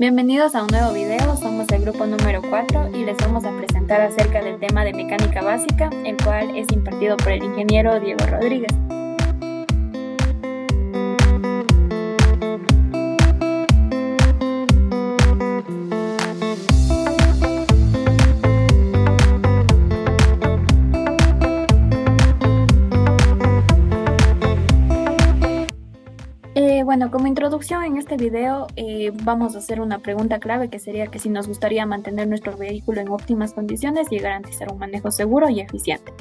Bienvenidos a un nuevo video, somos el grupo número 4 y les vamos a presentar acerca del tema de mecánica básica, el cual es impartido por el ingeniero Diego Rodríguez. Bueno, como introducción en este video vamos a hacer una pregunta clave que sería que si nos gustaría mantener nuestro vehículo en óptimas condiciones y garantizar un manejo seguro y eficiente.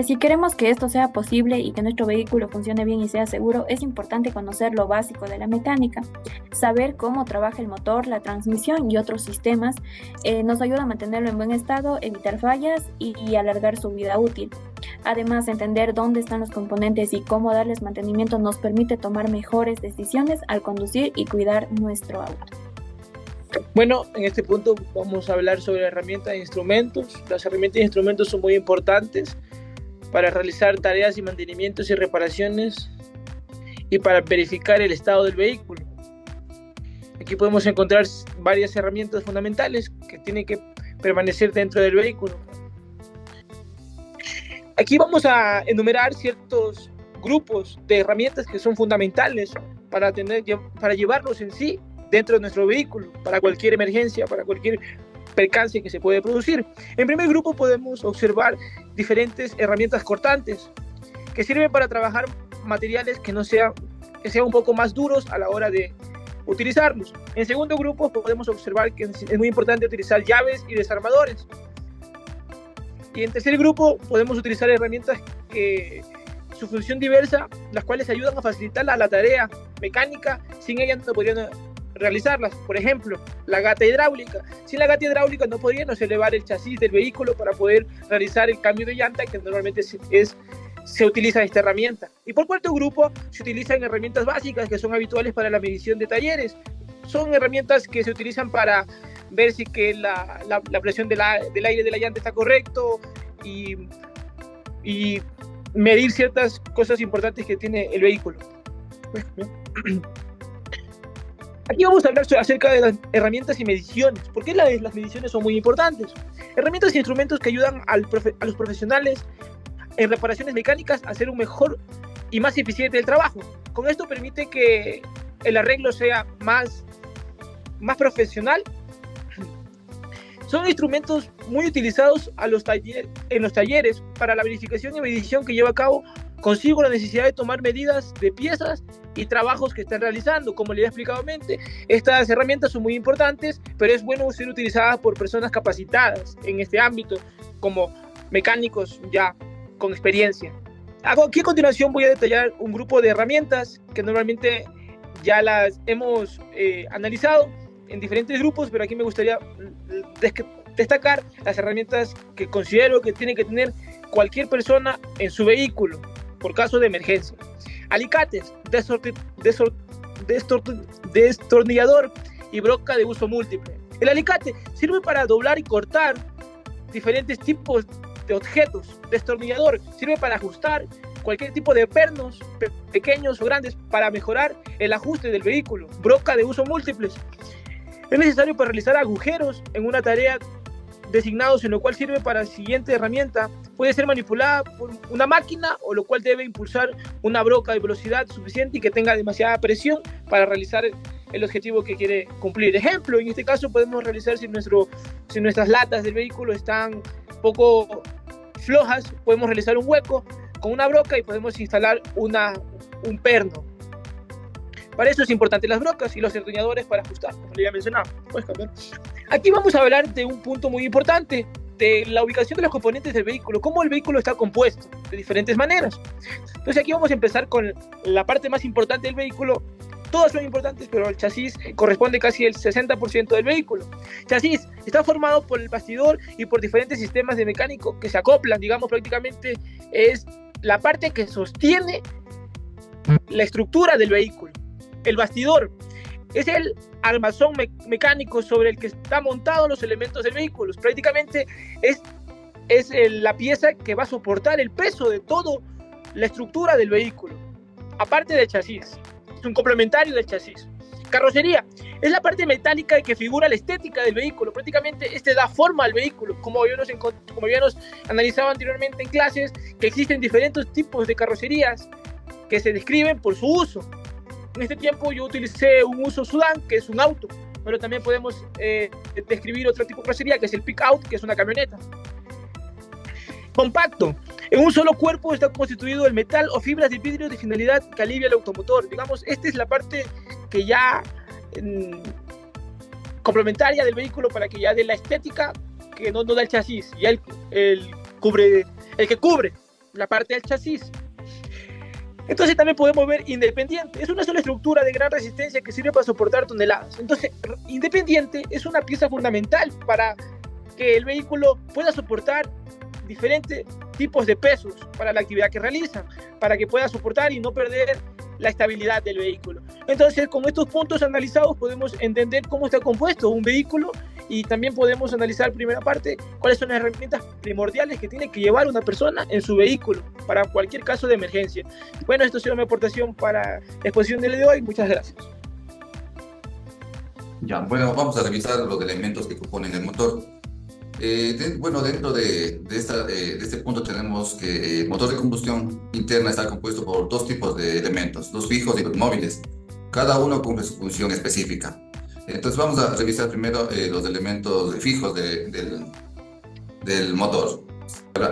Si queremos que esto sea posible y que nuestro vehículo funcione bien y sea seguro, es importante conocer lo básico de la mecánica. Saber cómo trabaja el motor, la transmisión y otros sistemas nos ayuda a mantenerlo en buen estado, evitar fallas y alargar su vida útil. Además, entender dónde están los componentes y cómo darles mantenimiento nos permite tomar mejores decisiones al conducir y cuidar nuestro auto. Bueno, en este punto vamos a hablar sobre herramientas e instrumentos. Las herramientas e instrumentos son muy importantes para realizar tareas y mantenimientos y reparaciones y para verificar el estado del vehículo. Aquí podemos encontrar varias herramientas fundamentales que tienen que permanecer dentro del vehículo. Aquí vamos a enumerar ciertos grupos de herramientas que son fundamentales para llevarlos en sí dentro de nuestro vehículo, para cualquier emergencia, para cualquier percance que se puede producir. En primer grupo podemos observar diferentes herramientas cortantes que sirven para trabajar materiales que sean un poco más duros a la hora de utilizarlos. En segundo grupo podemos observar que es muy importante utilizar llaves y desarmadores. Y en tercer grupo podemos utilizar herramientas que su función diversa, las cuales ayudan a facilitar la tarea mecánica, sin ellas no podrían realizarlas. Por ejemplo, la gata hidráulica. Sin la gata hidráulica no podríamos elevar el chasis del vehículo para poder realizar el cambio de llanta, que normalmente se utiliza esta herramienta. Y por cuarto grupo se utilizan herramientas básicas que son habituales para la medición de talleres. Son herramientas que se utilizan para ver si que la presión del aire de la llanta está correcto y medir ciertas cosas importantes que tiene el vehículo. Aquí vamos a hablar acerca de las herramientas y mediciones. ¿Por qué las mediciones son muy importantes? Herramientas e instrumentos que ayudan a los profesionales en reparaciones mecánicas a hacer un mejor y más eficiente el trabajo. Con esto permite que el arreglo sea más profesional. Son instrumentos muy utilizados en los talleres para la verificación y medición que lleva a cabo consigo la necesidad de tomar medidas de piezas y trabajos que están realizando. Como les he explicado antes, estas herramientas son muy importantes, pero es bueno ser utilizadas por personas capacitadas en este ámbito, como mecánicos ya con experiencia. Aquí a continuación voy a detallar un grupo de herramientas que normalmente ya las hemos analizado en diferentes grupos, pero aquí me gustaría destacar las herramientas que considero que tiene que tener cualquier persona en su vehículo por caso de emergencia. Alicates, destornillador y broca de uso múltiple. El alicate sirve para doblar y cortar diferentes tipos de objetos. Destornillador sirve para ajustar cualquier tipo de pernos, pequeños o grandes, para mejorar el ajuste del vehículo. Broca de uso múltiples. Es necesario para realizar agujeros en una tarea designados, en lo cual sirve para la siguiente herramienta. Puede ser manipulada por una máquina, o lo cual debe impulsar una broca de velocidad suficiente y que tenga demasiada presión para realizar el objetivo que quiere cumplir. Ejemplo, en este caso podemos realizar si nuestras latas del vehículo están poco flojas, podemos realizar un hueco con una broca y podemos instalar un perno. Para eso es importante las brocas y los destornilladores para ajustar, como le había mencionado. Puedes cambiar. Aquí vamos a hablar de un punto muy importante, de la ubicación de los componentes del vehículo, cómo el vehículo está compuesto de diferentes maneras. Entonces aquí vamos a empezar con la parte más importante del vehículo. Todas son importantes, pero el chasis corresponde casi el 60% del vehículo. Chasis está formado por el bastidor y por diferentes sistemas de mecánico que se acoplan, digamos, prácticamente es la parte que sostiene la estructura del vehículo. El bastidor es el armazón mecánico sobre el que están montados los elementos del vehículo. Prácticamente es la pieza que va a soportar el peso de toda la estructura del vehículo. Aparte del chasis, es un complementario del chasis. Carrocería es la parte metálica que figura la estética del vehículo. Prácticamente da forma al vehículo, como ya nos analizaba anteriormente en clases, que existen diferentes tipos de carrocerías que se describen por su uso. En este tiempo yo utilicé un uso sedán, que es un auto, pero también podemos describir otro tipo de carrocería, que es el pick-out, que es una camioneta. Compacto. En un solo cuerpo está constituido el metal o fibras de vidrio de finalidad que alivia el automotor. Digamos, esta es la parte que ya complementaria del vehículo para que ya dé la estética que no da el chasis, ya el que cubre la parte del chasis. Entonces también podemos ver independiente. Es una sola estructura de gran resistencia que sirve para soportar toneladas. Entonces, independiente es una pieza fundamental para que el vehículo pueda soportar diferentes tipos de pesos para la actividad que realiza, para que pueda soportar y no perder la estabilidad del vehículo. Entonces, con estos puntos analizados podemos entender cómo está compuesto un vehículo y también podemos analizar, primera parte, cuáles son las herramientas primordiales que tiene que llevar una persona en su vehículo para cualquier caso de emergencia. Bueno, esto ha sido mi aportación para la exposición del día de hoy. Muchas gracias. Ya, bueno, vamos a revisar los elementos que componen el motor. Dentro de este punto tenemos que el motor de combustión interna está compuesto por dos tipos de elementos, los fijos y los móviles. Cada uno cumple su función específica. Entonces vamos a revisar primero los elementos fijos del motor.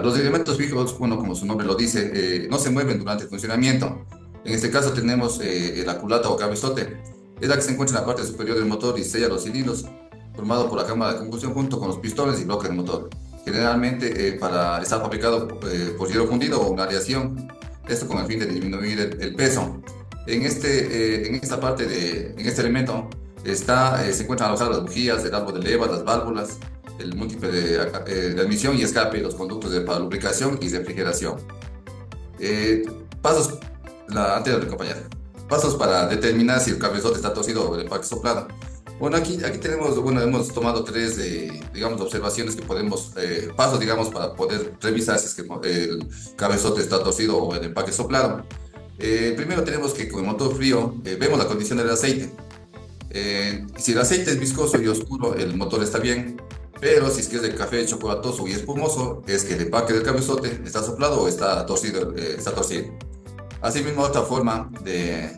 Los elementos fijos, bueno, como su nombre lo dice, no se mueven durante el funcionamiento. En este caso tenemos la culata o cabezote. Es la que se encuentra en la parte superior del motor y sella los cilindros, formado por la cámara de combustión junto con los pistones y bloques del motor. Generalmente está fabricado por hierro fundido o una aleación, esto con el fin de disminuir el peso. En este elemento se encuentran alojadas las bujías, el árbol de levas, las válvulas, el múltiple de admisión y escape, los conductos para lubricación y refrigeración. Antes de acompañar, pasos para determinar si el cabezote está torcido o el empaque soplado. Bueno, aquí tenemos, hemos tomado tres, observaciones que podemos, pasos, para poder revisar si es que el cabezote está torcido o el empaque soplado. Primero tenemos que con el motor frío vemos la condición del aceite. Si el aceite es viscoso y oscuro, el motor está bien, pero si es que es de café chocolatoso y espumoso, es que el empaque del cabezote está soplado o está torcido. Asimismo, otra forma de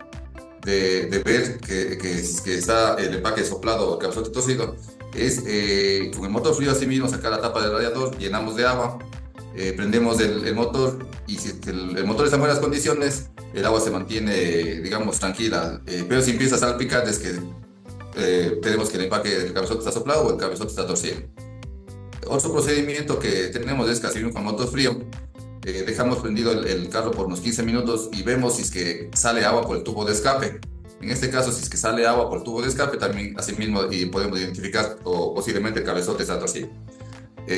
ver que está el empaque soplado o el cabezote torcido es con el motor frío. Asimismo, sacar la tapa del radiador, llenamos de agua, prendemos el motor, y si el motor está en buenas condiciones, el agua se mantiene, tranquila, pero si empieza a salpicar es que tenemos que el empaque del cabezote está soplado o el cabezote está torcido. Otro procedimiento que tenemos es que así con el motor frío dejamos prendido el carro por unos 15 minutos y vemos si es que sale agua por el tubo de escape. En este caso, si es que sale agua por el tubo de escape, también asimismo podemos identificar o posiblemente el cabezote está torcido.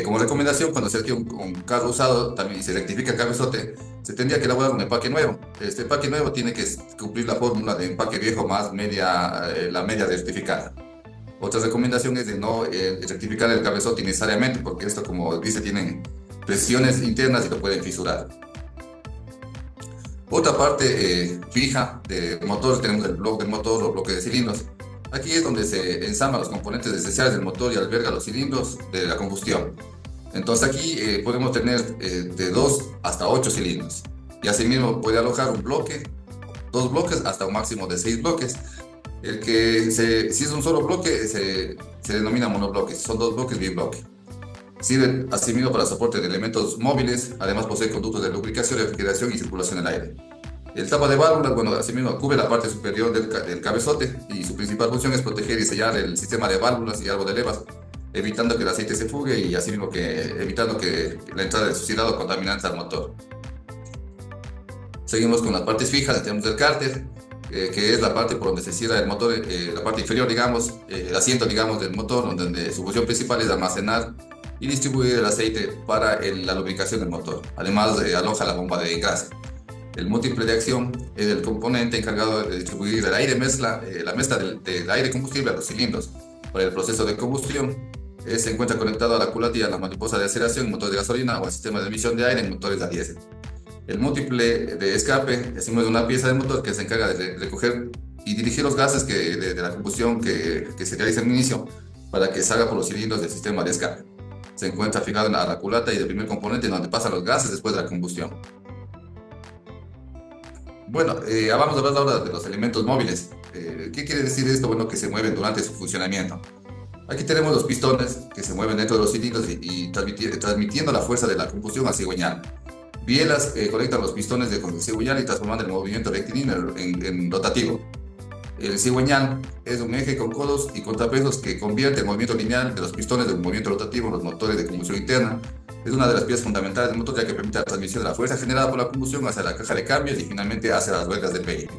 Como recomendación, cuando se adquiere un carro usado también y se rectifica el cabezote, se tendría que elaborar un empaque nuevo. Este empaque nuevo tiene que cumplir la fórmula de empaque viejo más la media rectificada. Otra recomendación es de no rectificar el cabezote necesariamente, porque esto, como dice, tienen presiones internas y lo pueden fisurar. Otra parte fija del motor, tenemos el bloque del motor o bloque de cilindros. Aquí es donde se ensamblan los componentes esenciales del motor y alberga los cilindros de la combustión. Entonces aquí podemos tener de 2 hasta 8 cilindros. Y asimismo puede alojar un bloque, 2 bloques, hasta un máximo de 6 bloques. Si es un solo bloque, se denomina monobloque. Si son 2 bloques, bibloque. Sirve asimismo para soporte de elementos móviles. Además posee conductos de lubricación, refrigeración y circulación del aire. El tapa de válvulas, asimismo cubre la parte superior del cabezote, y su principal función es proteger y sellar el sistema de válvulas y árbol de levas, evitando que el aceite se fugue y asimismo evitando que la entrada de suciedad o contaminantes al motor. Seguimos con las partes fijas. Tenemos el cárter, que es la parte por donde se cierra el motor, la parte inferior, el asiento, del motor, donde su función principal es almacenar y distribuir el aceite para la lubricación del motor. Además, aloja la bomba de gas. El múltiple de acción es el componente encargado de distribuir el aire la mezcla del aire combustible a los cilindros. Para el proceso de combustión, se encuentra conectado a la culata y a la mariposa de aceleración en motores de gasolina o al sistema de emisión de aire en motores a diésel. El múltiple de escape es una pieza del motor que se encarga de recoger y dirigir los gases de la combustión que se realiza en el inicio para que salga por los cilindros del sistema de escape. Se encuentra fijado en la culata y el primer componente donde pasan los gases después de la combustión. Bueno, vamos a hablar ahora de los elementos móviles. ¿Qué quiere decir esto? Bueno, que se mueven durante su funcionamiento. Aquí tenemos los pistones que se mueven dentro de los cilindros y transmitiendo la fuerza de la combustión al cigüeñal. Bielas conectan los pistones del cigüeñal y transformando el movimiento rectilíneo en rotativo. El cigüeñal es un eje con codos y contrapesos que convierte el movimiento lineal de los pistones de un movimiento rotativo en los motores de combustión interna. Es una de las piezas fundamentales del motor, ya que permite la transmisión de la fuerza generada por la combustión hacia la caja de cambios y finalmente hacia las ruedas de peine.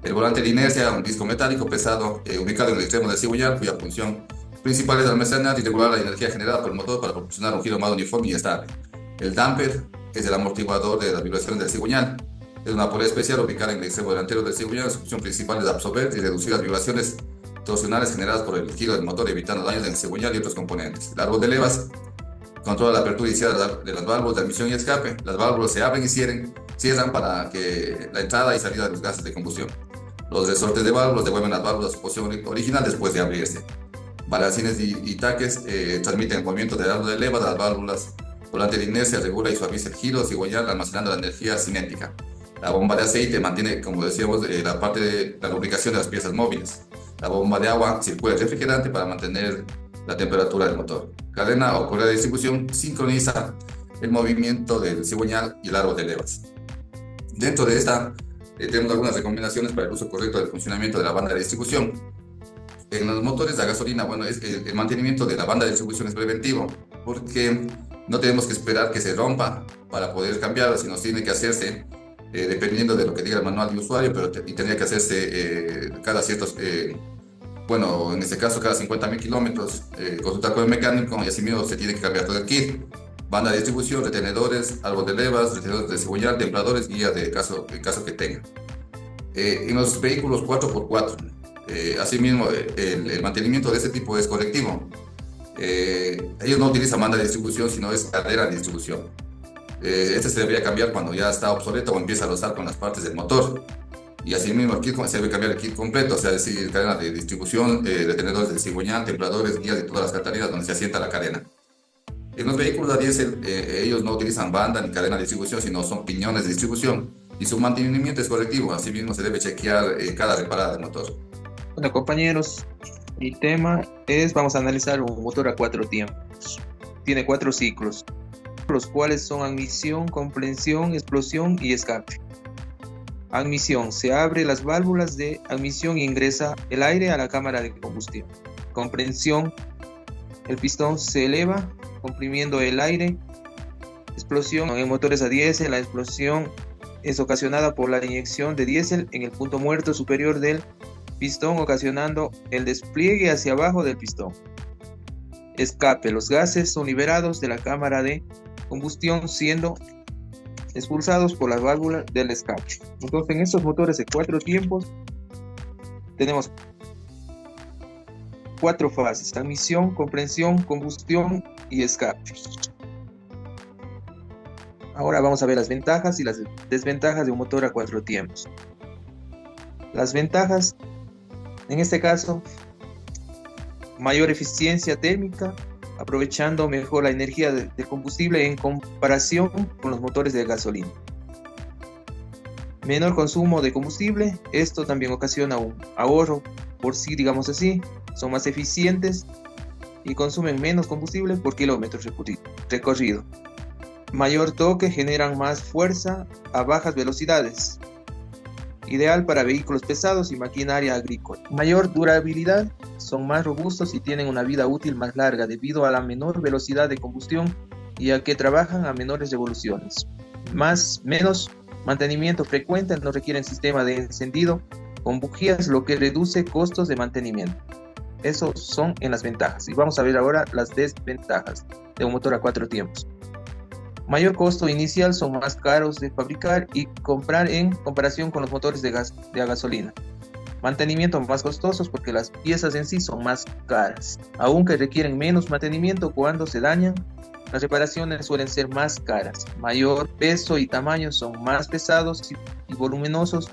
El volante de inercia, un disco metálico pesado ubicado en el extremo del cigüeñal, cuya función principal es almacenar y regular la energía generada por el motor para proporcionar un giro más uniforme y estable. El damper es el amortiguador de las vibraciones del cigüeñal. Es una polea especial ubicada en el extremo delantero del cigüeñal. Su función principal es absorber y reducir las vibraciones torsionales generadas por el giro del motor, evitando daños en el cigüeñal y otros componentes. El árbol de levas controla la apertura y cierre de las válvulas de admisión y escape. Las válvulas se abren y cierran para que la entrada y salida de los gases de combustión. Los resortes de válvulas devuelven las válvulas a su posición original después de abrirse. Balancines y taques transmiten el movimiento del árbol de levas de las válvulas. Volante de inercia regula y suaviza el giro cigüeñal almacenando la energía cinética. La bomba de aceite mantiene, como decíamos, la parte de la lubricación de las piezas móviles. La bomba de agua circula el refrigerante para mantener la temperatura del motor. Cadena o correa de distribución sincroniza el movimiento del cigüeñal y el árbol de levas. Dentro de esta tenemos algunas recomendaciones para el uso correcto del funcionamiento de la banda de distribución. En los motores de gasolina, bueno, el mantenimiento de la banda de distribución es preventivo, porque no tenemos que esperar que se rompa para poder cambiarla, sino tiene que hacerse dependiendo de lo que diga el manual de usuario, y tendría que hacerse cada ciertos, bueno, en este caso cada 50.000 kilómetros, consultar con el mecánico y asimismo se tiene que cambiar todo el kit. Banda de distribución, retenedores, árbol de levas, retenedores de cigüeñal, templadores, guías en caso que tenga. En los vehículos 4x4, asimismo, el mantenimiento de este tipo es correctivo. Ellos no utilizan banda de distribución, sino es cadena de distribución. Este se debería cambiar cuando ya está obsoleto o empieza a rozar con las partes del motor. Y asimismo, el kit se debe cambiar el kit completo, o sea, es decir, cadena de distribución, retenedores de cigüeñal, templadores, guías de todas las canaleras donde se asienta la cadena. En los vehículos a diésel, ellos no utilizan banda ni cadena de distribución, sino son piñones de distribución. Y su mantenimiento es correctivo, asimismo se debe chequear cada reparada del motor. Bueno, compañeros, mi tema es, vamos a analizar un motor a 4 tiempos. Tiene 4 ciclos, los cuales son admisión, comprensión, explosión y escape. Admisión: se abren las válvulas de admisión e ingresa el aire a la cámara de combustión. Comprensión: el pistón se eleva, comprimiendo el aire. Explosión: en motores a diésel, la explosión es ocasionada por la inyección de diésel en el punto muerto superior del pistón, ocasionando el despliegue hacia abajo del pistón. Escape: los gases son liberados de la cámara de combustión, siendo expulsados por las válvulas del escape. Entonces, en estos motores de 4 tiempos tenemos 4 fases: admisión, comprensión, combustión y escape. Ahora vamos a ver las ventajas y las desventajas de un motor a 4 tiempos. Las ventajas, en este caso, mayor eficiencia térmica, aprovechando mejor la energía de combustible en comparación con los motores de gasolina. Menor consumo de combustible, esto también ocasiona un ahorro por sí, digamos así. Son más eficientes y consumen menos combustible por kilómetro recorrido. Mayor toque, generan más fuerza a bajas velocidades. Ideal para vehículos pesados y maquinaria agrícola. Mayor durabilidad, son más robustos y tienen una vida útil más larga debido a la menor velocidad de combustión y a que trabajan a menores revoluciones. Menos mantenimiento frecuente, no requieren sistema de encendido con bujías, lo que reduce costos de mantenimiento. Esos son en las ventajas. Y vamos a ver ahora las desventajas de un motor a 4 tiempos. Mayor costo inicial, son más caros de fabricar y comprar en comparación con los motores de gasolina. Mantenimiento más costosos porque las piezas en sí son más caras. Aunque requieren menos mantenimiento cuando se dañan, las reparaciones suelen ser más caras. Mayor peso y tamaño, son más pesados y voluminosos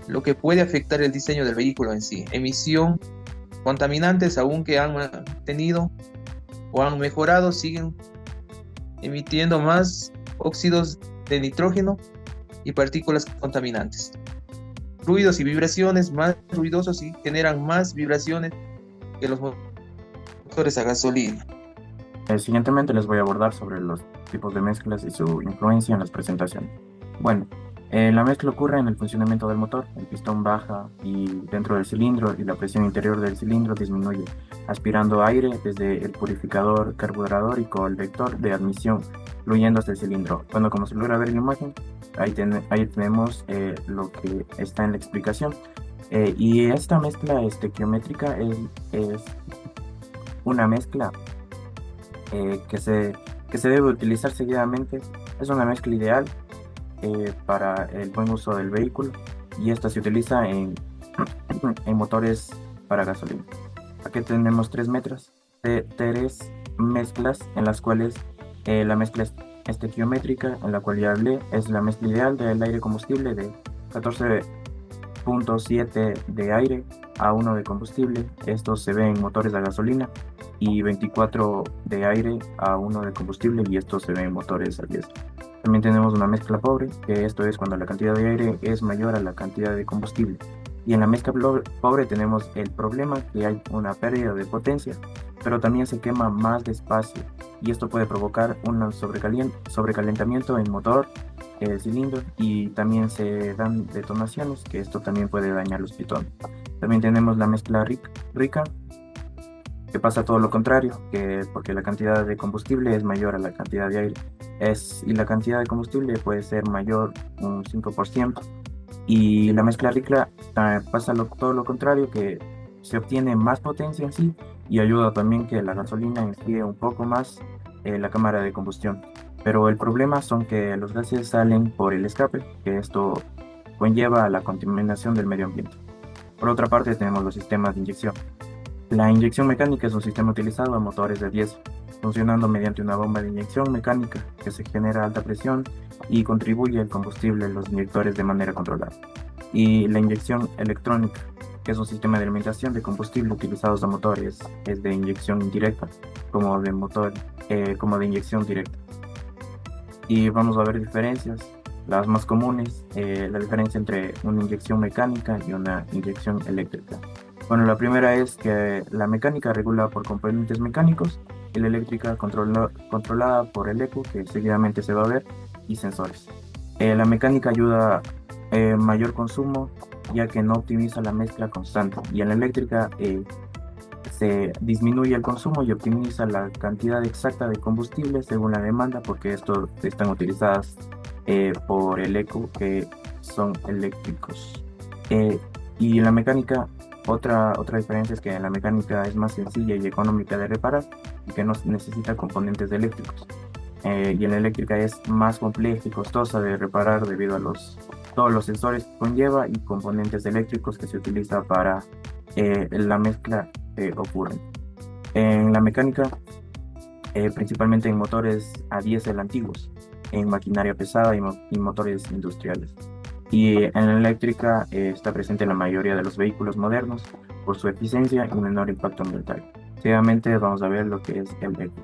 lo que puede afectar el diseño del vehículo en sí. Emisión, contaminantes, aunque han mantenido o han mejorado, siguen emitiendo más óxidos de nitrógeno y partículas contaminantes. Ruidos y vibraciones, más ruidosos y generan más vibraciones que los motores a gasolina. Siguientemente les voy a abordar sobre los tipos de mezclas y su influencia en las presentaciones. Bueno, la mezcla ocurre en el funcionamiento del motor. El pistón baja y dentro del cilindro y la presión interior del cilindro disminuye, aspirando aire desde el purificador carburador y convector de admisión, fluyendo hasta el cilindro. Bueno, como se logra ver en la imagen, ahí tenemos lo que está en la explicación. Y esta mezcla estequiométrica es una mezcla que se debe utilizar seguidamente. Es una mezcla ideal para el buen uso del vehículo, y esta se utiliza en motores para gasolina. Aquí tenemos tres mezclas en las cuales la mezcla estequiométrica, en la cual ya hablé, es la mezcla ideal del aire combustible de 14.7 de aire a 1 de combustible. Esto se ve en motores a gasolina, y 24 de aire a 1 de combustible, y esto se ve en motores a diésel. También tenemos una mezcla pobre, que esto es cuando la cantidad de aire es mayor a la cantidad de combustible. Y en la mezcla pobre tenemos el problema que hay una pérdida de potencia, pero también se quema más despacio, y esto puede provocar un sobrecalentamiento en motor, el cilindro, y también se dan detonaciones, que esto también puede dañar los pitones. También tenemos la mezcla rica, que pasa todo lo contrario, porque la cantidad de combustible es mayor a la cantidad de aire, y la cantidad de combustible puede ser mayor un 5%. Y la mezcla rica pasa todo lo contrario, que se obtiene más potencia en sí, y ayuda también que la gasolina enfríe un poco más la cámara de combustión. Pero el problema son que los gases salen por el escape, que esto conlleva a la contaminación del medio ambiente. Por otra parte, tenemos los sistemas de inyección. La inyección mecánica es un sistema utilizado en motores de diésel, funcionando mediante una bomba de inyección mecánica que se genera a alta presión y contribuye al combustible en los inyectores de manera controlada. Y la inyección electrónica, que es un sistema de alimentación de combustible utilizados a motores, es de inyección indirecta, como de inyección directa. Y vamos a ver diferencias. Las más comunes, la diferencia entre una inyección mecánica y una inyección eléctrica. Bueno, la primera es que la mecánica regula por componentes mecánicos, y la eléctrica controlada por el eco, que seguidamente se va a ver, y sensores. La mecánica ayuda a mayor consumo, ya que no optimiza la mezcla constante, y en la eléctrica se disminuye el consumo y optimiza la cantidad exacta de combustible según la demanda, porque estos están utilizadas por el eco, que son eléctricos. Y en la mecánica, otra diferencia es que en la mecánica es más sencilla y económica de reparar, y que no necesita componentes eléctricos. Y en la eléctrica es más compleja y costosa de reparar debido a todos los sensores que conlleva y componentes eléctricos que se utiliza para la mezcla ocurren. En la mecánica, principalmente en motores a diésel antiguos, en maquinaria pesada y motores industriales. Y en la eléctrica está presente en la mayoría de los vehículos modernos por su eficiencia y menor impacto ambiental. Seguidamente vamos a ver lo que es el ECU.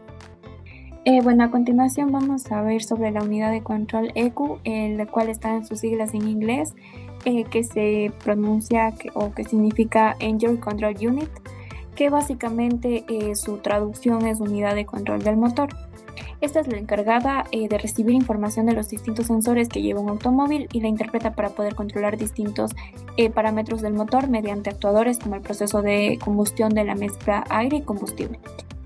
Bueno, a continuación vamos a ver sobre la unidad de control ECU, la cual está en sus siglas en inglés, que se pronuncia o que significa Engine Control Unit, que básicamente su traducción es unidad de control del motor. Esta es la encargada de recibir información de los distintos sensores que lleva un automóvil y la interpreta para poder controlar distintos parámetros del motor mediante actuadores como el proceso de combustión de la mezcla aire y combustible.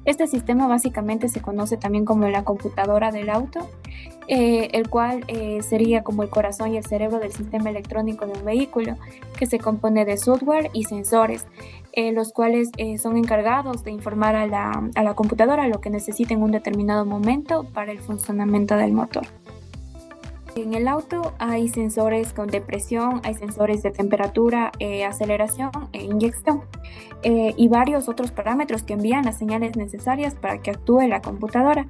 Este sistema básicamente se conoce también como la computadora del auto, el cual sería como el corazón y el cerebro del sistema electrónico de un vehículo, que se compone de software y sensores, los cuales son encargados de informar a la computadora lo que necesita en un determinado momento para el funcionamiento del motor. En el auto hay sensores de presión, hay sensores de temperatura, aceleración e inyección, y varios otros parámetros que envían las señales necesarias para que actúe la computadora,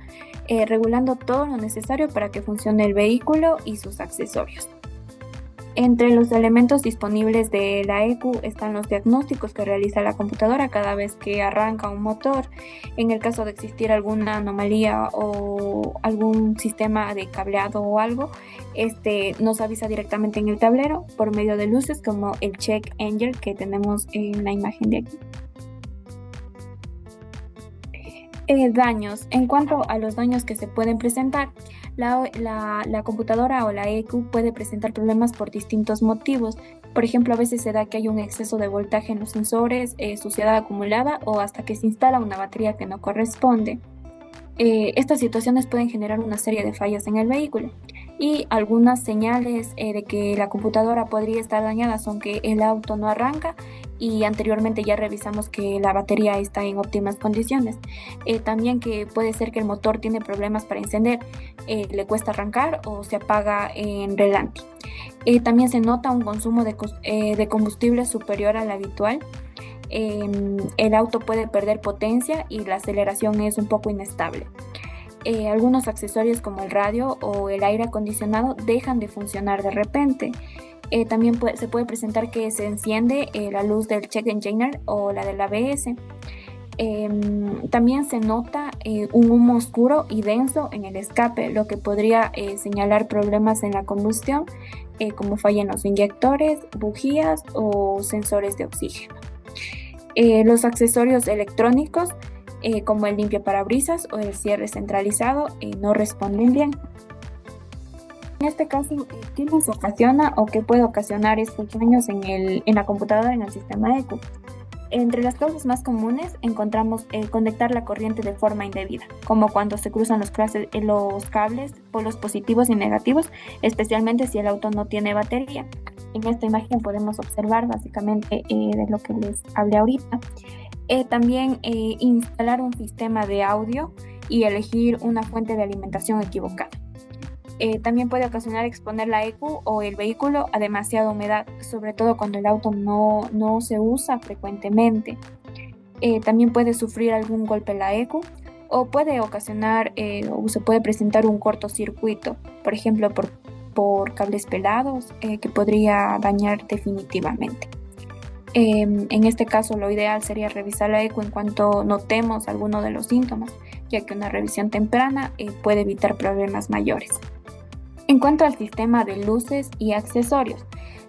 regulando todo lo necesario para que funcione el vehículo y sus accesorios. Entre los elementos disponibles de la ECU están los diagnósticos que realiza la computadora cada vez que arranca un motor. En el caso de existir alguna anomalía o algún sistema de cableado o algo, nos avisa directamente en el tablero por medio de luces como el check engine que tenemos en la imagen de aquí. Daños. En cuanto a los daños que se pueden presentar, la computadora o la ECU puede presentar problemas por distintos motivos. Por ejemplo, a veces se da que hay un exceso de voltaje en los sensores, suciedad acumulada o hasta que se instala una batería que no corresponde. Estas situaciones pueden generar una serie de fallas en el vehículo y algunas señales de que la computadora podría estar dañada son que el auto no arranca y anteriormente ya revisamos que la batería está en óptimas condiciones. También que puede ser que el motor tiene problemas para encender, le cuesta arrancar o se apaga en relante. También se nota un consumo de combustible superior al habitual. El auto puede perder potencia y la aceleración es un poco inestable. Algunos accesorios como el radio o el aire acondicionado dejan de funcionar de repente. También se puede presentar que se enciende la luz del check engine o la del ABS. También se nota un humo oscuro y denso en el escape, lo que podría señalar problemas en la combustión, como falla en los inyectores, bujías o sensores de oxígeno. Los accesorios electrónicos como el limpiaparabrisas o el cierre centralizado no responden bien. En este caso, ¿qué nos ocasiona o qué puede ocasionar estos daños en la computadora, en el sistema ECU? Entre las causas más comunes encontramos conectar la corriente de forma indebida, como cuando se cruzan los cables, polos positivos y negativos, especialmente si el auto no tiene batería. En esta imagen podemos observar básicamente de lo que les hablé ahorita. También instalar un sistema de audio y elegir una fuente de alimentación equivocada. También puede ocasionar exponer la ECU o el vehículo a demasiada humedad, sobre todo cuando el auto no se usa frecuentemente. También puede sufrir algún golpe la ECU o puede ocasionar o se puede presentar un cortocircuito, por ejemplo por cables pelados que podría dañar definitivamente. En este caso, lo ideal sería revisar la ECU en cuanto notemos alguno de los síntomas, ya que una revisión temprana puede evitar problemas mayores. En cuanto al sistema de luces y accesorios,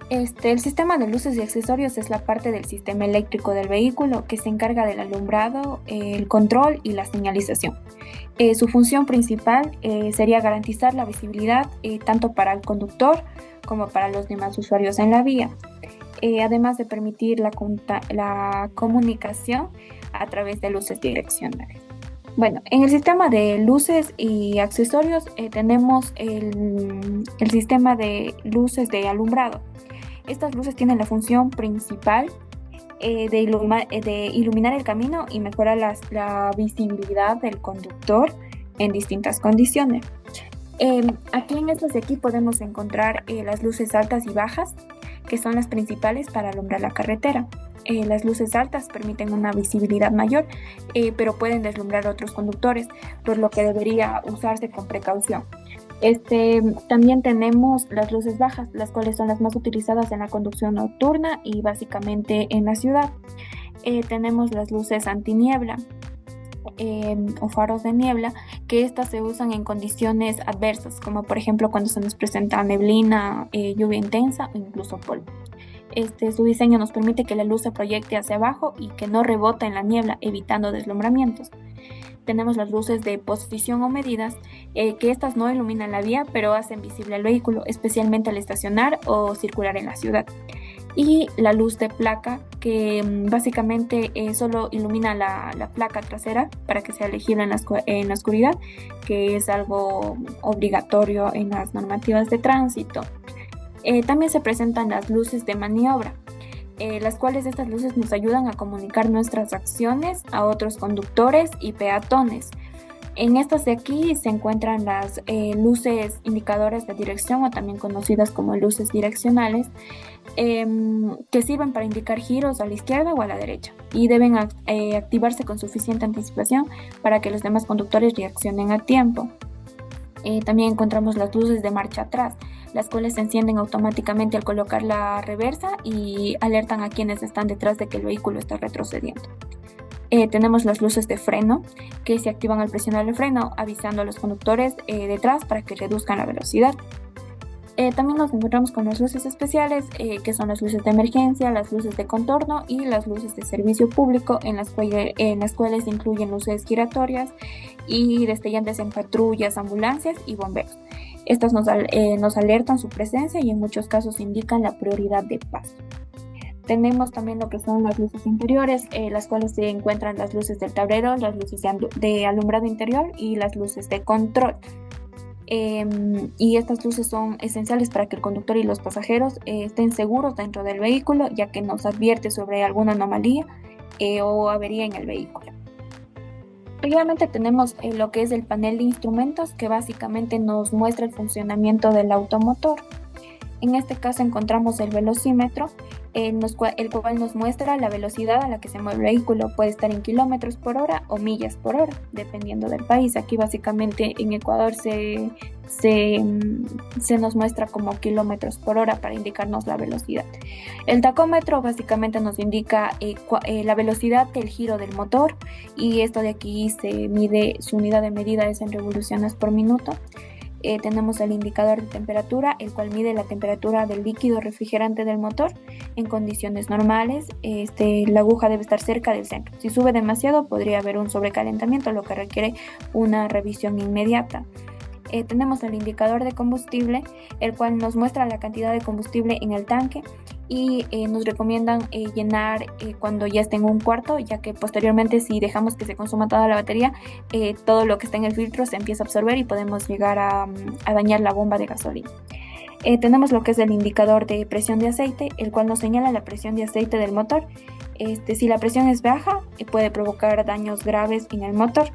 el sistema de luces y accesorios es la parte del sistema eléctrico del vehículo que se encarga del alumbrado, el control y la señalización. Su función principal sería garantizar la visibilidad tanto para el conductor como para los demás usuarios en la vía. Además de permitir la comunicación a través de luces direccionales. Bueno, en el sistema de luces y accesorios tenemos el sistema de luces de alumbrado. Estas luces tienen la función principal de iluminar el camino y mejorar la visibilidad del conductor en distintas condiciones. Aquí en estas de aquí podemos encontrar las luces altas y bajas, que son las principales para alumbrar la carretera. Las luces altas permiten una visibilidad mayor, pero pueden deslumbrar a otros conductores, por lo que debería usarse con precaución. También tenemos las luces bajas, las cuales son las más utilizadas en la conducción nocturna y básicamente en la ciudad. Tenemos las luces antiniebla o faros de niebla, que estas se usan en condiciones adversas, como por ejemplo cuando se nos presenta neblina, lluvia intensa o incluso polvo. Su diseño nos permite que la luz se proyecte hacia abajo y que no rebota en la niebla, evitando deslumbramientos. Tenemos las luces de posvisión o medidas, que estas no iluminan la vía, pero hacen visible el vehículo, especialmente al estacionar o circular en la ciudad. Y la luz de placa, que básicamente solo ilumina la placa trasera para que sea legible en la oscuridad, que es algo obligatorio en las normativas de tránsito. También se presentan las luces de maniobra, las cuales estas luces nos ayudan a comunicar nuestras acciones a otros conductores y peatones. En estas de aquí se encuentran las luces indicadoras de dirección, o también conocidas como luces direccionales, que sirven para indicar giros a la izquierda o a la derecha y deben activarse con suficiente anticipación para que los demás conductores reaccionen a tiempo. También encontramos las luces de marcha atrás, las cuales se encienden automáticamente al colocar la reversa y alertan a quienes están detrás de que el vehículo está retrocediendo. Tenemos las luces de freno, que se activan al presionar el freno, avisando a los conductores detrás para que reduzcan la velocidad. También nos encontramos con las luces especiales, que son las luces de emergencia, las luces de contorno y las luces de servicio público, en las cuales se incluyen luces giratorias y destellantes en patrullas, ambulancias y bomberos. Estas nos alertan su presencia y en muchos casos indican la prioridad de paso. Tenemos también lo que son las luces interiores, las cuales se encuentran las luces del tablero, las luces de alumbrado interior y las luces de control. Y estas luces son esenciales para que el conductor y los pasajeros estén seguros dentro del vehículo, ya que nos advierte sobre alguna anomalía o avería en el vehículo. Seguidamente tenemos lo que es el panel de instrumentos, que básicamente nos muestra el funcionamiento del automotor. En este caso encontramos el velocímetro, el cual nos muestra la velocidad a la que se mueve el vehículo. Puede estar en kilómetros por hora o millas por hora, dependiendo del país. Aquí básicamente en Ecuador se nos muestra como kilómetros por hora para indicarnos la velocidad. El tacómetro básicamente nos indica la velocidad del giro del motor, y esto de aquí se mide, su unidad de medida es en revoluciones por minuto. Tenemos el indicador de temperatura, el cual mide la temperatura del líquido refrigerante del motor en condiciones normales. La aguja debe estar cerca del centro. Si sube demasiado podría haber un sobrecalentamiento, lo que requiere una revisión inmediata. Tenemos el indicador de combustible, el cual nos muestra la cantidad de combustible en el tanque y nos recomiendan llenar cuando ya esté en un cuarto, ya que posteriormente, si dejamos que se consuma toda la batería, todo lo que está en el filtro se empieza a absorber y podemos llegar a dañar la bomba de gasolina. Tenemos lo que es el indicador de presión de aceite, el cual nos señala la presión de aceite del motor. Si la presión es baja, puede provocar daños graves en el motor.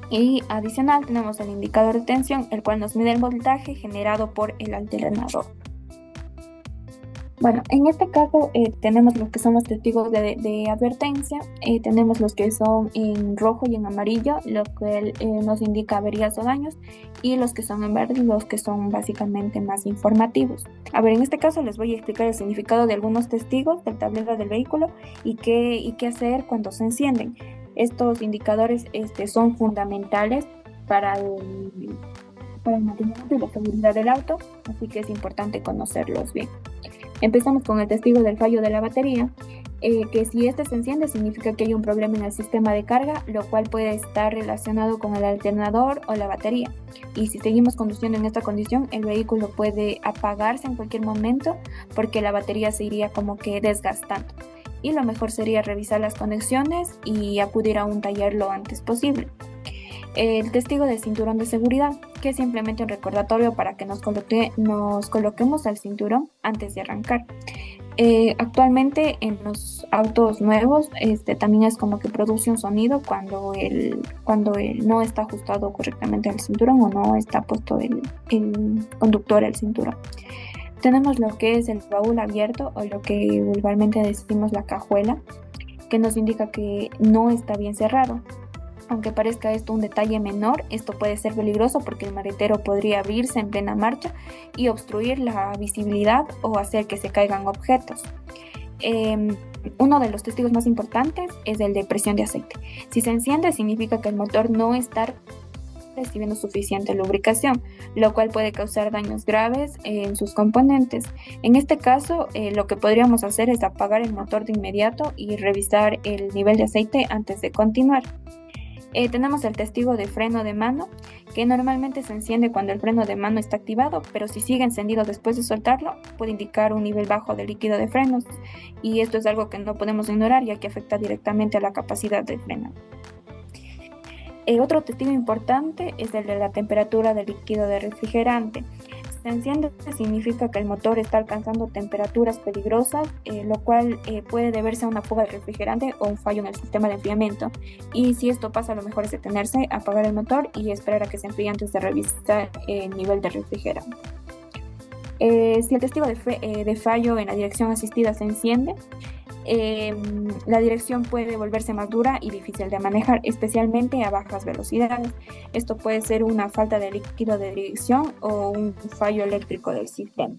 Y adicional tenemos el indicador de tensión, el cual nos mide el voltaje generado por el alternador. Bueno, en este caso tenemos los que son los testigos de advertencia. Tenemos los que son en rojo y en amarillo, lo que nos indica averías o daños, y los que son en verde, los que son básicamente más informativos. A ver, en este caso les voy a explicar el significado de algunos testigos del tablero del vehículo y qué hacer cuando se encienden. Estos indicadores son fundamentales para el mantenimiento y la seguridad del auto, así que es importante conocerlos bien. Empezamos con el testigo del fallo de la batería, que si este se enciende significa que hay un problema en el sistema de carga, lo cual puede estar relacionado con el alternador o la batería. Y si seguimos conduciendo en esta condición, el vehículo puede apagarse en cualquier momento porque la batería se iría como que desgastando. Y lo mejor sería revisar las conexiones y acudir a un taller lo antes posible. El testigo del cinturón de seguridad, que es simplemente un recordatorio para que nos coloquemos al cinturón antes de arrancar. Actualmente en los autos nuevos también es como que produce un sonido cuando no está ajustado correctamente al cinturón o no está puesto el conductor al cinturón. Tenemos lo que es el baúl abierto, o lo que vulgarmente decimos la cajuela, que nos indica que no está bien cerrado. Aunque parezca esto un detalle menor, esto puede ser peligroso porque el maletero podría abrirse en plena marcha y obstruir la visibilidad o hacer que se caigan objetos. Uno de los testigos más importantes es el de presión de aceite. Si se enciende significa que el motor no está recibiendo suficiente lubricación, lo cual puede causar daños graves en sus componentes. En este caso, lo que podríamos hacer es apagar el motor de inmediato y revisar el nivel de aceite antes de continuar. Tenemos el testigo de freno de mano, que normalmente se enciende cuando el freno de mano está activado, pero si sigue encendido después de soltarlo, puede indicar un nivel bajo de líquido de frenos, y esto es algo que no podemos ignorar, ya que afecta directamente a la capacidad de freno. Otro testigo importante es el de la temperatura del líquido de refrigerante. Se enciende significa que el motor está alcanzando temperaturas peligrosas, lo cual puede deberse a una fuga de refrigerante o un fallo en el sistema de enfriamiento. Y si esto pasa, lo mejor es detenerse, apagar el motor y esperar a que se enfríe antes de revisar el nivel de refrigerante. Si el testigo de fallo en la dirección asistida se enciende, La dirección puede volverse más dura y difícil de manejar, especialmente a bajas velocidades. Esto puede ser una falta de líquido de dirección o un fallo eléctrico del sistema.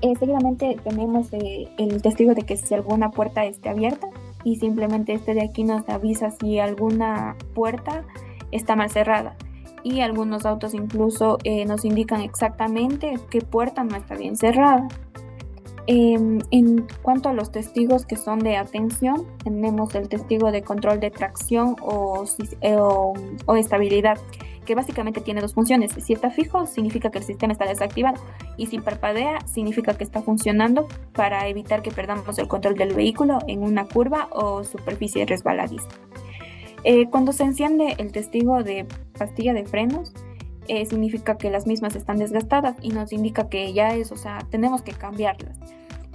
Seguidamente tenemos el testigo de que si alguna puerta esté abierta, y simplemente este de aquí nos avisa si alguna puerta está mal cerrada, y algunos autos incluso nos indican exactamente qué puerta no está bien cerrada. En cuanto a los testigos que son de atención, tenemos el testigo de control de tracción o estabilidad, que básicamente tiene dos funciones. Si está fijo, significa que el sistema está desactivado, y si parpadea, significa que está funcionando para evitar que perdamos el control del vehículo en una curva o superficie resbaladiza. Cuando se enciende el testigo de pastilla de frenos, significa que las mismas están desgastadas y nos indica que ya es, o sea, tenemos que cambiarlas.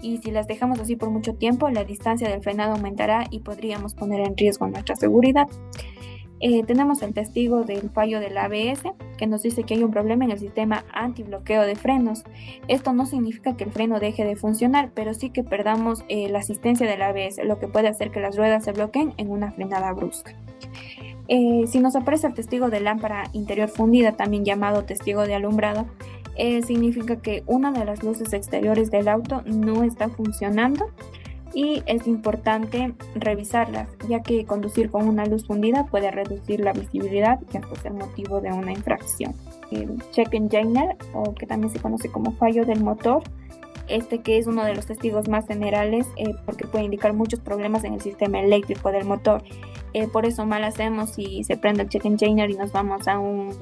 Y si las dejamos así por mucho tiempo, la distancia del frenado aumentará y podríamos poner en riesgo nuestra seguridad. Tenemos el testigo del fallo del ABS, que nos dice que hay un problema en el sistema antibloqueo de frenos. Esto no significa que el freno deje de funcionar, pero sí que perdamos la asistencia del ABS, lo que puede hacer que las ruedas se bloqueen en una frenada brusca. Si nos aparece el testigo de lámpara interior fundida, también llamado testigo de alumbrado, significa que una de las luces exteriores del auto no está funcionando, y es importante revisarlas, ya que conducir con una luz fundida puede reducir la visibilidad y hasta ser motivo de una infracción. El check engine, o que también se conoce como fallo del motor, que es uno de los testigos más generales, porque puede indicar muchos problemas en el sistema eléctrico del motor. Por eso mal hacemos si se prende el check engine y nos vamos a un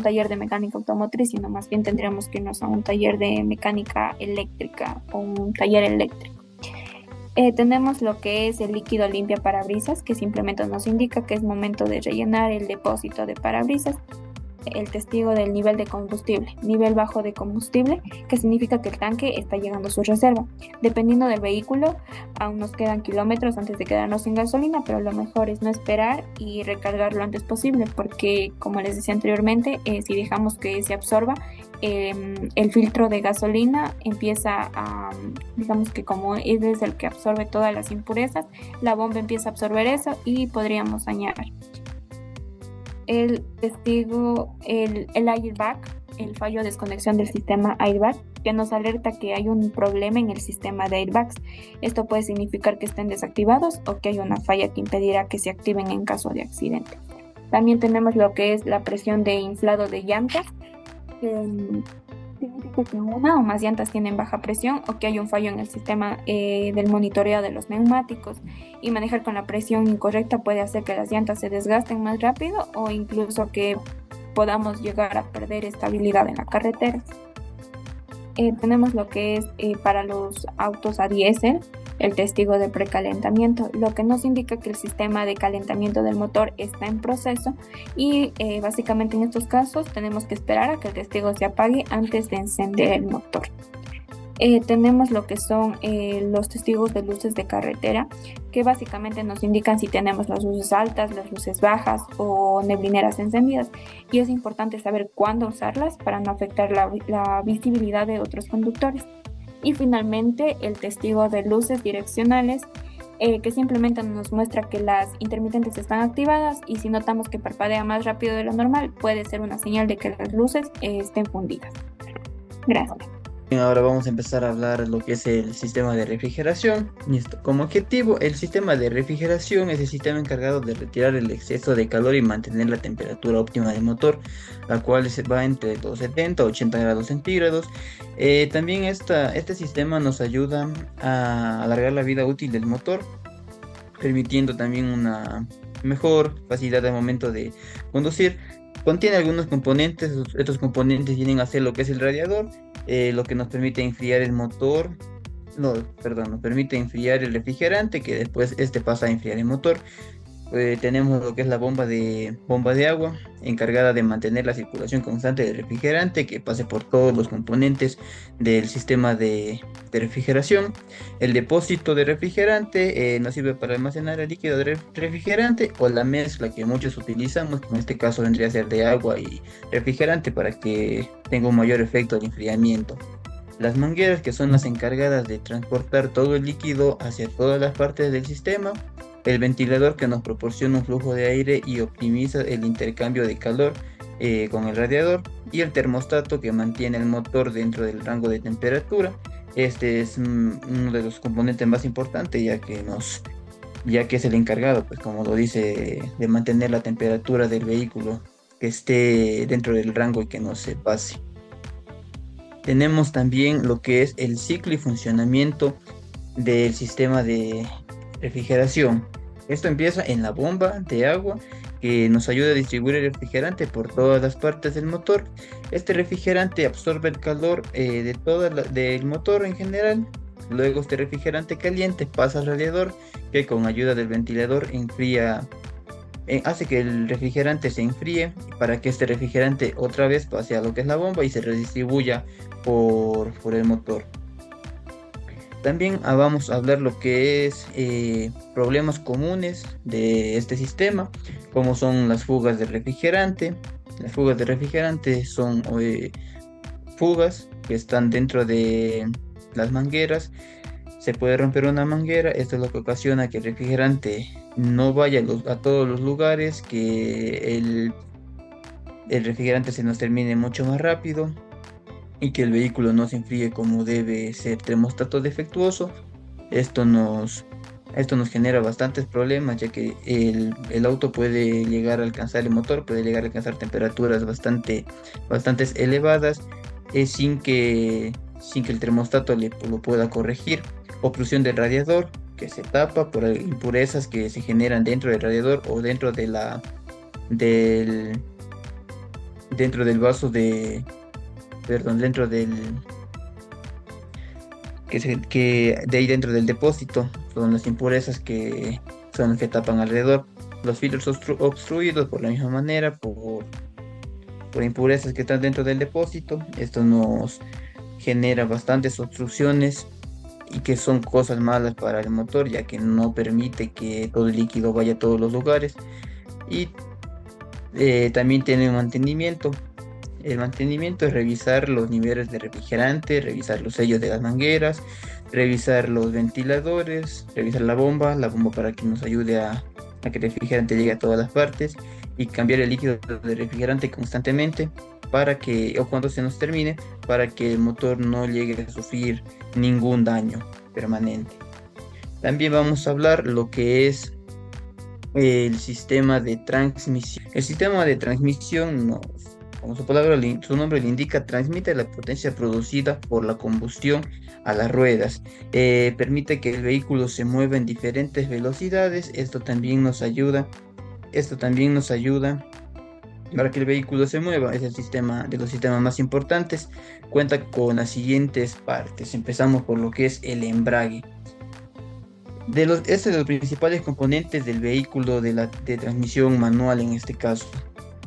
taller de mecánica automotriz, sino más bien tendríamos que irnos a un taller de mecánica eléctrica o un taller eléctrico. Tenemos lo que es el líquido limpia parabrisas, que simplemente nos indica que es momento de rellenar el depósito de parabrisas. El testigo del nivel de combustible, nivel bajo de combustible, que significa que el tanque está llegando a su reserva. Dependiendo del vehículo, aún nos quedan kilómetros antes de quedarnos sin gasolina, pero lo mejor es no esperar y recargar lo antes posible, porque como les decía anteriormente, si dejamos que se absorba, el filtro de gasolina empieza a, digamos que como es el que absorbe todas las impurezas, la bomba empieza a absorber eso y podríamos dañar. El testigo, el airbag, el fallo de desconexión del sistema airbag, que nos alerta que hay un problema en el sistema de airbags. Esto puede significar que estén desactivados o que hay una falla que impedirá que se activen en caso de accidente. También tenemos lo que es la presión de inflado de llantas. Significa que una o más llantas tienen baja presión o que hay un fallo en el sistema del monitoreo de los neumáticos, y manejar con la presión incorrecta puede hacer que las llantas se desgasten más rápido o incluso que podamos llegar a perder estabilidad en la carretera. Tenemos lo que es para los autos a diésel, el testigo de precalentamiento, lo que nos indica que el sistema de calentamiento del motor está en proceso, y básicamente en estos casos tenemos que esperar a que el testigo se apague antes de encender el motor. Tenemos lo que son los testigos de luces de carretera, que básicamente nos indican si tenemos las luces altas, las luces bajas o neblineras encendidas, y es importante saber cuándo usarlas para no afectar la visibilidad de otros conductores. Y finalmente el testigo de luces direccionales, que simplemente nos muestra que las intermitentes están activadas, y si notamos que parpadea más rápido de lo normal, puede ser una señal de que las luces estén fundidas. Gracias. Bien, ahora vamos a empezar a hablar lo que es el sistema de refrigeración. Y esto, como objetivo, el sistema de refrigeración es el sistema encargado de retirar el exceso de calor y mantener la temperatura óptima del motor, la cual se va entre los 70 a 80 grados centígrados. También este sistema nos ayuda a alargar la vida útil del motor, permitiendo también una mejor facilidad al momento de conducir. Contiene algunos componentes. Estos componentes vienen a ser lo que es el radiador, lo que nos permite enfriar el motor, nos permite enfriar el refrigerante, que después pasa a enfriar el motor. Tenemos lo que es la bomba de agua, encargada de mantener la circulación constante del refrigerante, que pase por todos los componentes del sistema de refrigeración. El depósito de refrigerante nos sirve para almacenar el líquido de refrigerante, o la mezcla que muchos utilizamos, que en este caso vendría a ser de agua y refrigerante, para que tenga un mayor efecto de enfriamiento. las mangueras, que son las encargadas de transportar todo el líquido hacia todas las partes del sistema, el ventilador, que nos proporciona un flujo de aire y optimiza el intercambio de calor con el radiador, y el termostato, que mantiene el motor dentro del rango de temperatura. Este es uno de los componentes más importantes, ya que es el encargado, pues como lo dice, de mantener la temperatura del vehículo que esté dentro del rango y que no se pase. Tenemos también lo que es el ciclo y funcionamiento del sistema de refrigeración. Esto empieza en la bomba de agua, que nos ayuda a distribuir el refrigerante por todas las partes del motor. Este refrigerante absorbe el calor del motor en general. Luego este refrigerante caliente pasa al radiador, que con ayuda del ventilador hace que el refrigerante se enfríe, para que este refrigerante otra vez pase a lo que es la bomba y se redistribuya por el motor. También vamos a hablar lo que es problemas comunes de este sistema, como son las fugas de refrigerante. Las fugas de refrigerante son fugas que están dentro de las mangueras. Se puede romper una manguera, esto es lo que ocasiona que el refrigerante no vaya a todos los lugares, que el refrigerante se nos termine mucho más rápido y que el vehículo no se enfríe como debe ser. Termostato defectuoso. Esto nos genera bastantes problemas, ya que el auto puede llegar a alcanzar, el motor puede llegar a alcanzar temperaturas bastante elevadas, sin que el termostato lo pueda corregir. Obstrucción del radiador, que se tapa por impurezas que se generan dentro del radiador o dentro del vaso dentro del depósito. Son las impurezas que son las que tapan alrededor. Los filtros obstruidos por la misma manera, por impurezas que están dentro del depósito. Esto nos genera bastantes obstrucciones y que son cosas malas para el motor, ya que no permite que todo el líquido vaya a todos los lugares. Y también tiene un mantenimiento. El mantenimiento es revisar los niveles de refrigerante, revisar los sellos de las mangueras, revisar los ventiladores, revisar la bomba para que nos ayude a que el refrigerante llegue a todas las partes, y cambiar el líquido de refrigerante constantemente o cuando se nos termine, para que el motor no llegue a sufrir ningún daño permanente. También vamos a hablar lo que es el sistema de transmisión. El sistema de transmisión, como su nombre le indica, transmite la potencia producida por la combustión a las ruedas. Permite que el vehículo se mueva en diferentes velocidades. Esto también nos ayuda para que el vehículo se mueva. Es el sistema de los sistemas más importantes. Cuenta con las siguientes partes. Empezamos por lo que es el embrague. Este es de los principales componentes del vehículo de transmisión manual en este caso.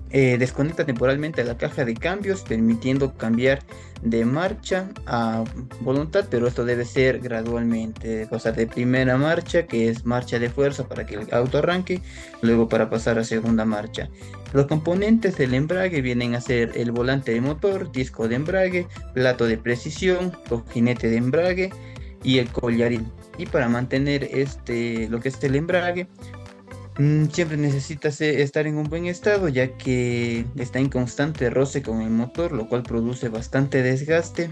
Desconecta temporalmente la caja de cambios, permitiendo cambiar de marcha a voluntad, pero esto debe ser gradualmente, pasar de primera marcha, que es marcha de fuerza para que el auto arranque, luego para pasar a segunda marcha. Los componentes del embrague vienen a ser el volante de motor, disco de embrague, plato de precisión, cojinete de embrague y el collarín. Y para mantener lo que es el embrague, siempre necesita estar en un buen estado, ya que está en constante roce con el motor, lo cual produce bastante desgaste.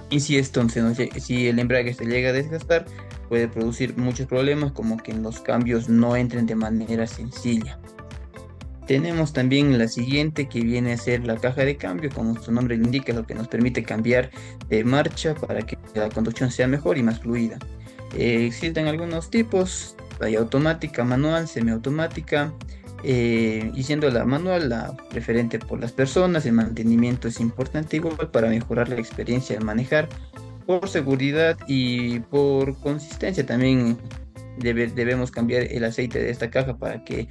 Y si el embrague se llega a desgastar, puede producir muchos problemas, como que los cambios no entren de manera sencilla. Tenemos también la siguiente, que viene a ser la caja de cambio, como su nombre le indica, lo que nos permite cambiar de marcha para que la conducción sea mejor y más fluida. Existen algunos tipos: hay automática, manual, semiautomática, y siendo la manual la preferente por las personas. El mantenimiento es importante igual para mejorar la experiencia al manejar. Por seguridad y por consistencia también debemos cambiar el aceite de esta caja, para que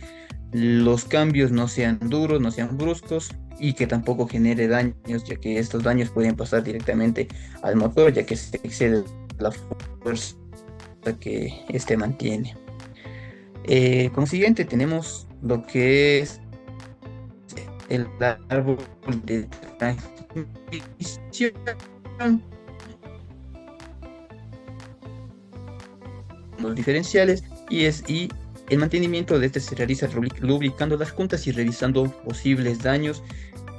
los cambios no sean duros, no sean bruscos, y que tampoco genere daños, ya que estos daños pueden pasar directamente al motor, ya que se excede la fuerza que mantiene. Como siguiente tenemos lo que es el árbol de transmisión. los diferenciales y el mantenimiento de este se realiza lubricando las juntas y revisando posibles daños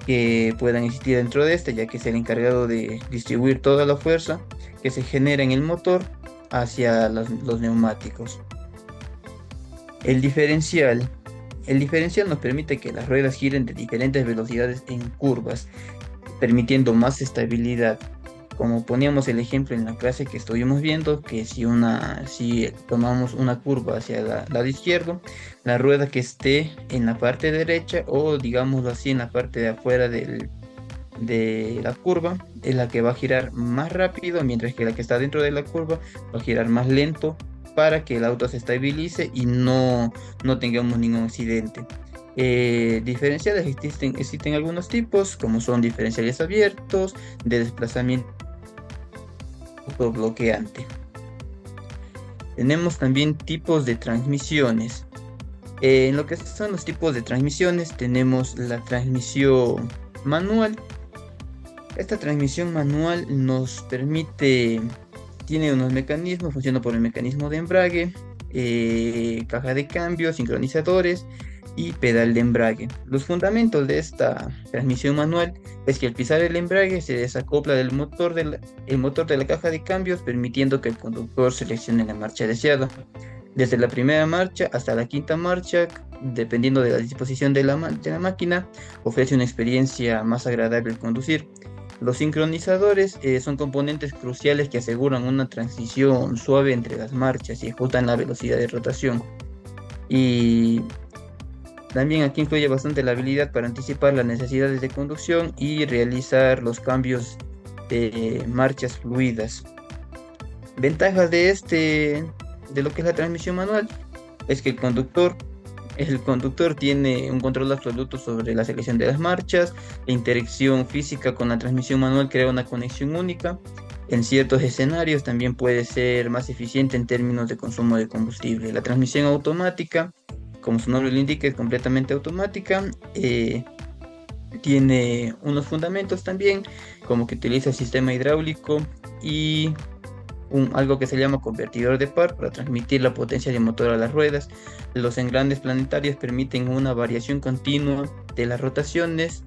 que puedan existir dentro de este, ya que es el encargado de distribuir toda la fuerza que se genera en el motor hacia los neumáticos. El diferencial nos permite que las ruedas giren de diferentes velocidades en curvas, permitiendo más estabilidad. Como poníamos el ejemplo en la clase que estuvimos viendo, que si tomamos una curva hacia el lado izquierdo, la rueda que esté en la parte derecha, o digámoslo así, en la parte de afuera de la curva, es la que va a girar más rápido, mientras que la que está dentro de la curva va a girar más lento, para que el auto se estabilice y no tengamos ningún accidente. Diferenciales existen algunos tipos, como son diferenciales abiertos, de desplazamiento bloqueante. Tenemos también tipos de transmisiones. En lo que son los tipos de transmisiones, tenemos la transmisión manual. Esta transmisión manual tiene unos mecanismos, funciona por el mecanismo de embrague, caja de cambio, sincronizadores y pedal de embrague. Los fundamentos de esta transmisión manual es que al pisar el embrague se desacopla del motor de la caja de cambios, permitiendo que el conductor seleccione la marcha deseada. Desde la primera marcha hasta la quinta marcha, dependiendo de la disposición de la máquina, ofrece una experiencia más agradable al conducir. Los sincronizadores son componentes cruciales que aseguran una transición suave entre las marchas y ajustan la velocidad de rotación. Y también aquí influye bastante la habilidad para anticipar las necesidades de conducción y realizar los cambios de marchas fluidas. Ventajas de lo que es la transmisión manual es que el conductor tiene un control absoluto sobre la selección de las marchas. La interacción física con la transmisión manual crea una conexión única. En ciertos escenarios también puede ser más eficiente en términos de consumo de combustible. La transmisión automática, como su nombre lo indica, es completamente automática. Tiene unos fundamentos también, como que utiliza el sistema hidráulico y algo que se llama convertidor de par para transmitir la potencia del motor a las ruedas. Los engranes planetarios permiten una variación continua de las rotaciones.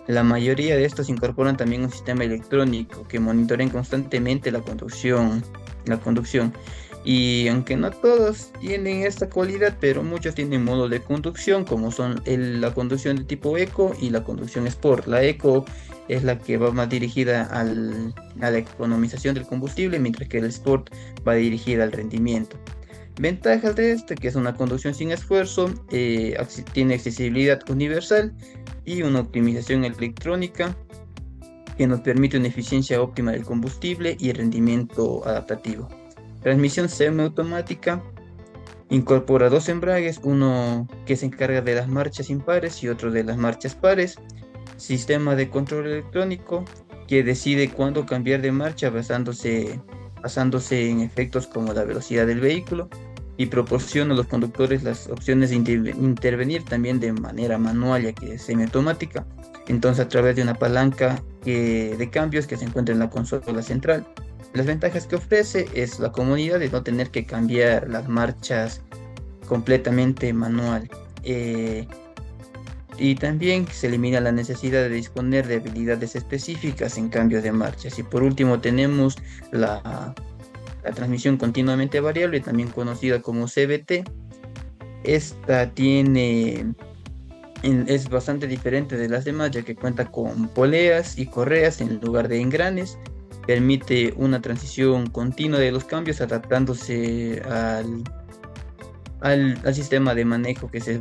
La mayoría de estos incorporan también un sistema electrónico que monitorea constantemente la conducción. Y aunque no todos tienen esta cualidad, pero muchos tienen modos de conducción, como son la conducción de tipo Eco y la conducción Sport. La Eco es la que va más dirigida a la economización del combustible, mientras que el Sport va dirigida al rendimiento. Ventajas de que es una conducción sin esfuerzo, tiene accesibilidad universal y una optimización electrónica que nos permite una eficiencia óptima del combustible y el rendimiento adaptativo. Transmisión semiautomática incorpora dos embragues, uno que se encarga de las marchas impares y otro de las marchas pares. Sistema de control electrónico que decide cuándo cambiar de marcha basándose en efectos como la velocidad del vehículo, y proporciona a los conductores las opciones de intervenir también de manera manual, ya que es semiautomática. Entonces, a través de una palanca de cambios que se encuentra en la consola central. Las ventajas que ofrece es la comodidad de no tener que cambiar las marchas completamente manual. Y también se elimina la necesidad de disponer de habilidades específicas en cambios de marchas. Y por último tenemos la transmisión continuamente variable, también conocida como CVT. Esta es bastante diferente de las demás, ya que cuenta con poleas y correas en lugar de engranes. Permite una transición continua de los cambios, adaptándose al sistema de manejo que se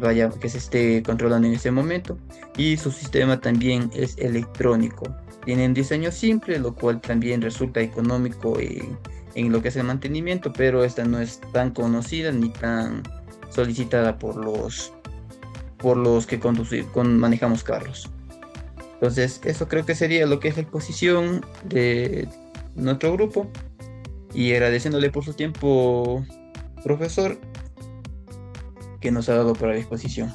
esté controlando en ese momento, y su sistema también es electrónico. Tiene un diseño simple, lo cual también resulta económico en lo que es el mantenimiento, pero esta no es tan conocida ni tan solicitada por los que manejamos carros. Entonces, eso creo que sería lo que es la exposición de nuestro grupo, y agradeciéndole por su tiempo, profesor, que nos ha dado para la exposición.